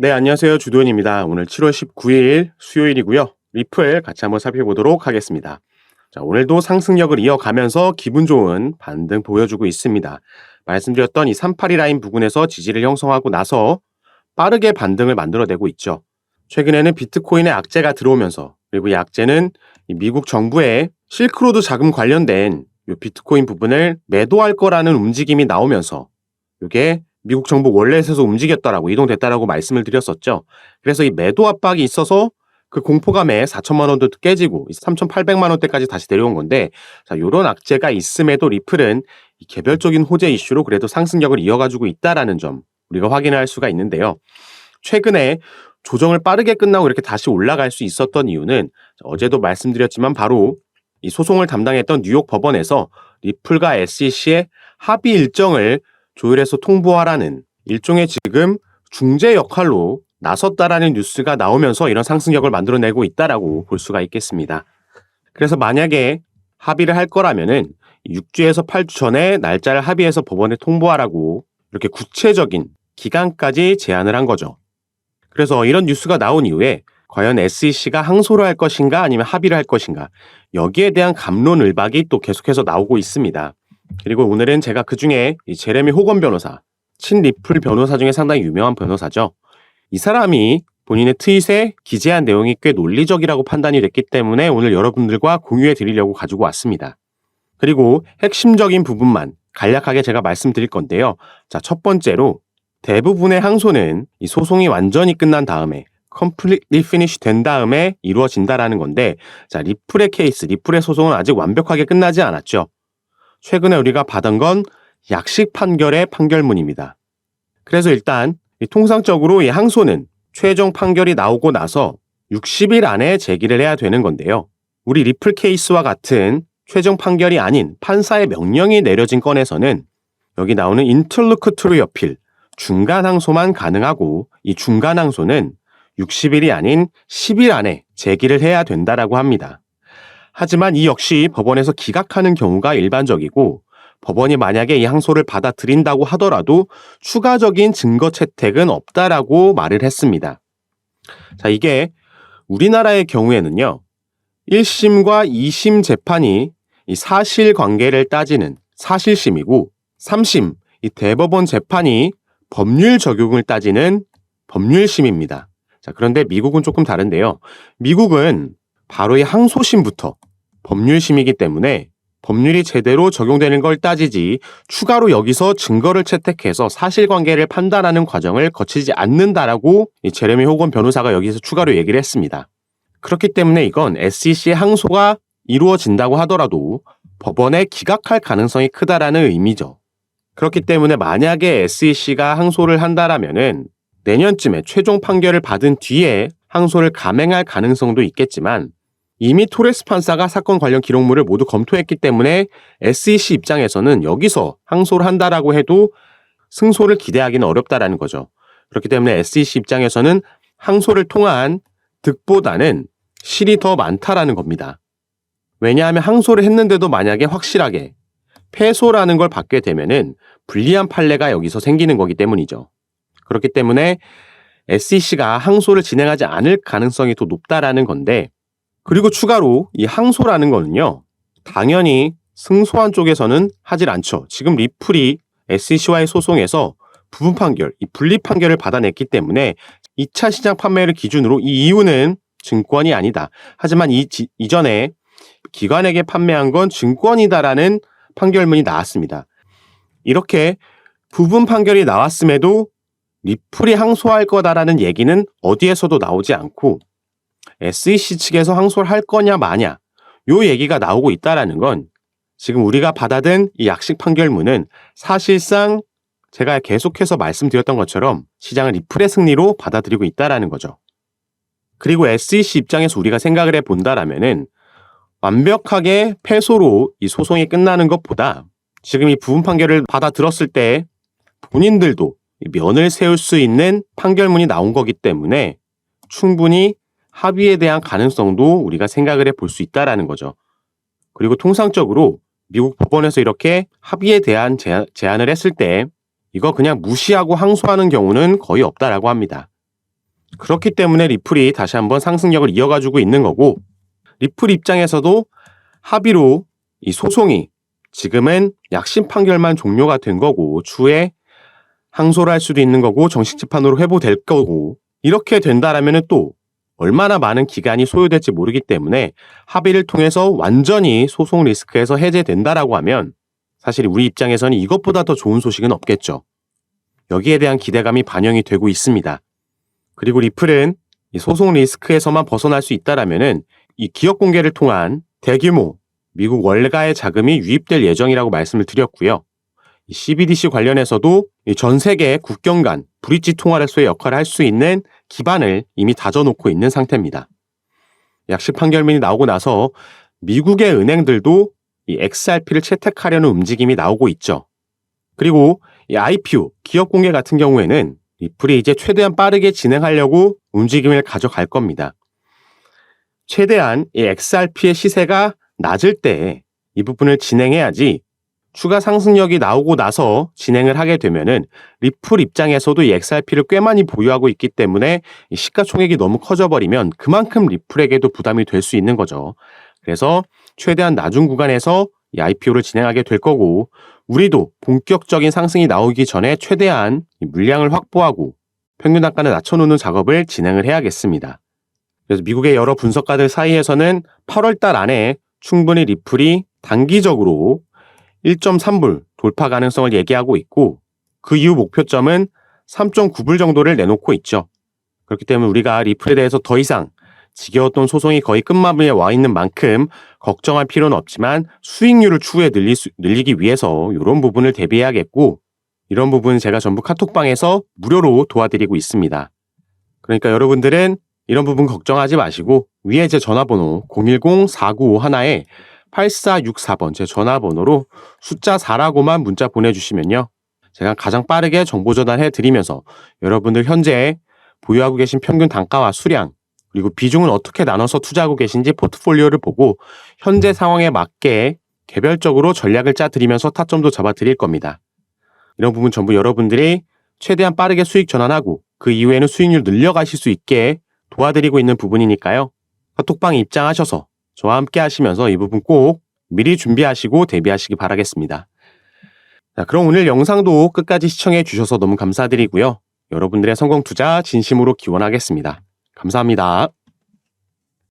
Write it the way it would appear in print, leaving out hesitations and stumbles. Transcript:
네, 안녕하세요. 주도현입니다. 오늘 7월 19일 수요일이고요. 리플 같이 한번 살펴보도록 하겠습니다. 자, 오늘도 상승력을 이어가면서 기분 좋은 반등 보여주고 있습니다. 말씀드렸던 이 382 라인 부근에서 지지를 형성하고 나서 빠르게 반등을 만들어내고 있죠. 최근에는 비트코인의 악재가 들어오면서, 그리고 이 악재는 이 미국 정부의 실크로드 자금 관련된 이 비트코인 부분을 매도할 거라는 움직임이 나오면서 이게 미국 정부 월렛에서 움직였다라고 이동됐다라고 말씀을 드렸었죠. 그래서 이 매도 압박이 있어서 그 공포감에 4천만 원도 깨지고 3,800만 원대까지 다시 내려온 건데, 자, 이런 악재가 있음에도 리플은 이 개별적인 호재 이슈로 그래도 상승력을 이어가지고 있다라는 점 우리가 확인할 수가 있는데요. 최근에 조정을 빠르게 끝나고 이렇게 다시 올라갈 수 있었던 이유는 어제도 말씀드렸지만 바로 이 소송을 담당했던 뉴욕 법원에서 리플과 SEC의 합의 일정을 조율해서 통보하라는 일종의 지금 중재 역할로 나섰다라는 뉴스가 나오면서 이런 상승력을 만들어내고 있다라고 볼 수가 있겠습니다. 그래서 만약에 합의를 할 거라면은 6주에서 8주 전에 날짜를 합의해서 법원에 통보하라고 이렇게 구체적인 기간까지 제안을 한 거죠. 그래서 이런 뉴스가 나온 이후에 과연 SEC가 항소를 할 것인가 아니면 합의를 할 것인가, 여기에 대한 갑론을박이 또 계속해서 나오고 있습니다. 그리고 오늘은 제가 그중에 이 제레미 호건 변호사, 친리플 변호사 중에 상당히 유명한 변호사죠. 이 사람이 본인의 트윗에 기재한 내용이 꽤 논리적이라고 판단이 됐기 때문에 오늘 여러분들과 공유해 드리려고 가지고 왔습니다. 그리고 핵심적인 부분만 간략하게 제가 말씀드릴 건데요. 자, 첫 번째로 대부분의 항소는 이 소송이 완전히 끝난 다음에 completely finish 된 다음에 이루어진다라는 건데, 자, 리플의 케이스, 리플의 소송은 아직 완벽하게 끝나지 않았죠. 최근에 우리가 받은 건 약식 판결의 판결문입니다. 그래서 일단 통상적으로 이 항소는 최종 판결이 나오고 나서 60일 안에 제기를 해야 되는 건데요. 우리 리플 케이스와 같은 최종 판결이 아닌 판사의 명령이 내려진 건에서는 여기 나오는 interlocutory appeal, 중간 항소만 가능하고, 이 중간 항소는 60일이 아닌 10일 안에 제기를 해야 된다라고 합니다. 하지만 이 역시 법원에서 기각하는 경우가 일반적이고, 법원이 만약에 이 항소를 받아들인다고 하더라도 추가적인 증거 채택은 없다라고 말을 했습니다. 자, 이게 우리나라의 경우에는요, 1심과 2심 재판이 이 사실관계를 따지는 사실심이고, 3심, 이 대법원 재판이 법률 적용을 따지는 법률심입니다. 자, 그런데 미국은 조금 다른데요. 미국은 바로 이 항소심부터 법률심이기 때문에 법률이 제대로 적용되는 걸 따지지 추가로 여기서 증거를 채택해서 사실관계를 판단하는 과정을 거치지 않는다라고 이 제레미 호건 변호사가 여기서 추가로 얘기를 했습니다. 그렇기 때문에 이건 SEC의 항소가 이루어진다고 하더라도 법원에 기각할 가능성이 크다라는 의미죠. 그렇기 때문에 만약에 SEC가 항소를 한다라면은 내년쯤에 최종 판결을 받은 뒤에 항소를 감행할 가능성도 있겠지만, 이미 토레스 판사가 사건 관련 기록물을 모두 검토했기 때문에 SEC 입장에서는 여기서 항소를 한다라고 해도 승소를 기대하기는 어렵다라는 거죠. 그렇기 때문에 SEC 입장에서는 항소를 통한 득보다는 실이 더 많다라는 겁니다. 왜냐하면 항소를 했는데도 만약에 확실하게 패소라는 걸 받게 되면은 불리한 판례가 여기서 생기는 거기 때문이죠. 그렇기 때문에 SEC가 항소를 진행하지 않을 가능성이 더 높다라는 건데, 그리고 추가로 이 항소라는 거는요, 당연히 승소한 쪽에서는 하질 않죠. 지금 리플이 SEC와의 소송에서 부분 판결, 이 분리 판결을 받아냈기 때문에 2차 시장 판매를 기준으로 이 이유는 증권이 아니다. 하지만 이전에 기관에게 판매한 건 증권이다라는 판결문이 나왔습니다. 이렇게 부분 판결이 나왔음에도 리플이 항소할 거다라는 얘기는 어디에서도 나오지 않고 SEC 측에서 항소를 할 거냐 마냐, 요 얘기가 나오고 있다라는 건 지금 우리가 받아든 이 약식 판결문은 사실상 제가 계속해서 말씀드렸던 것처럼 시장을 리플의 승리로 받아들이고 있다라는 거죠. 그리고 SEC 입장에서 우리가 생각을 해본다라면은 완벽하게 패소로 이 소송이 끝나는 것보다 지금 이 부분 판결을 받아들었을 때 본인들도 면을 세울 수 있는 판결문이 나온 거기 때문에 충분히 합의에 대한 가능성도 우리가 생각을 해볼 수 있다라는 거죠. 그리고 통상적으로 미국 법원에서 이렇게 합의에 대한 제안을 했을 때 이거 그냥 무시하고 항소하는 경우는 거의 없다라고 합니다. 그렇기 때문에 리플이 다시 한번 상승력을 이어가지고 있는 거고, 리플 입장에서도 합의로 이 소송이 지금은 약식 판결만 종료가 된 거고 추후에 항소를 할 수도 있는 거고 정식 재판으로 회부될 거고, 이렇게 된다라면 또 얼마나 많은 기간이 소요될지 모르기 때문에 합의를 통해서 완전히 소송 리스크에서 해제된다라고 하면 사실 우리 입장에서는 이것보다 더 좋은 소식은 없겠죠. 여기에 대한 기대감이 반영이 되고 있습니다. 그리고 리플은 이 소송 리스크에서만 벗어날 수 있다라면은 이 기업 공개를 통한 대규모 미국 월가의 자금이 유입될 예정이라고 말씀을 드렸고요. 이 CBDC 관련해서도 전 세계 국경 간 브릿지 통화로서의 역할을 할 수 있는 기반을 이미 다져놓고 있는 상태입니다. 약식 판결문이 나오고 나서 미국의 은행들도 이 XRP를 채택하려는 움직임이 나오고 있죠. 그리고 이 IPO, 기업 공개 같은 경우에는 리플이 이제 최대한 빠르게 진행하려고 움직임을 가져갈 겁니다. 최대한 이 XRP의 시세가 낮을 때 이 부분을 진행해야지 추가 상승력이 나오고 나서 진행을 하게 되면은 리플 입장에서도 이 XRP를 꽤 많이 보유하고 있기 때문에 이 시가총액이 너무 커져버리면 그만큼 리플에게도 부담이 될 수 있는 거죠. 그래서 최대한 낮은 구간에서 이 IPO를 진행하게 될 거고, 우리도 본격적인 상승이 나오기 전에 최대한 이 물량을 확보하고 평균 단가를 낮춰놓는 작업을 진행을 해야겠습니다. 그래서 미국의 여러 분석가들 사이에서는 8월 달 안에 충분히 리플이 단기적으로 1.3불 돌파 가능성을 얘기하고 있고, 그 이후 목표점은 3.9불 정도를 내놓고 있죠. 그렇기 때문에 우리가 리플에 대해서 더 이상 지겨웠던 소송이 거의 끝마무리에 와 있는 만큼 걱정할 필요는 없지만 수익률을 추후에 늘리기 위해서 이런 부분을 대비해야겠고, 이런 부분은 제가 전부 카톡방에서 무료로 도와드리고 있습니다. 그러니까 여러분들은 이런 부분 걱정하지 마시고 위에 제 전화번호 010-4951-8464번 제 전화번호로 숫자 4라고만 문자 보내주시면요, 제가 가장 빠르게 정보 전달해 드리면서 여러분들 현재 보유하고 계신 평균 단가와 수량, 그리고 비중은 어떻게 나눠서 투자하고 계신지 포트폴리오를 보고 현재 상황에 맞게 개별적으로 전략을 짜드리면서 타점도 잡아드릴 겁니다. 이런 부분 전부 여러분들이 최대한 빠르게 수익 전환하고 그 이후에는 수익률 늘려가실 수 있게 도와드리고 있는 부분이니까요. 카톡방에 입장하셔서 저와 함께 하시면서 이 부분 꼭 미리 준비하시고 대비하시기 바라겠습니다. 자, 그럼 오늘 영상도 끝까지 시청해 주셔서 너무 감사드리고요. 여러분들의 성공 투자 진심으로 기원하겠습니다. 감사합니다.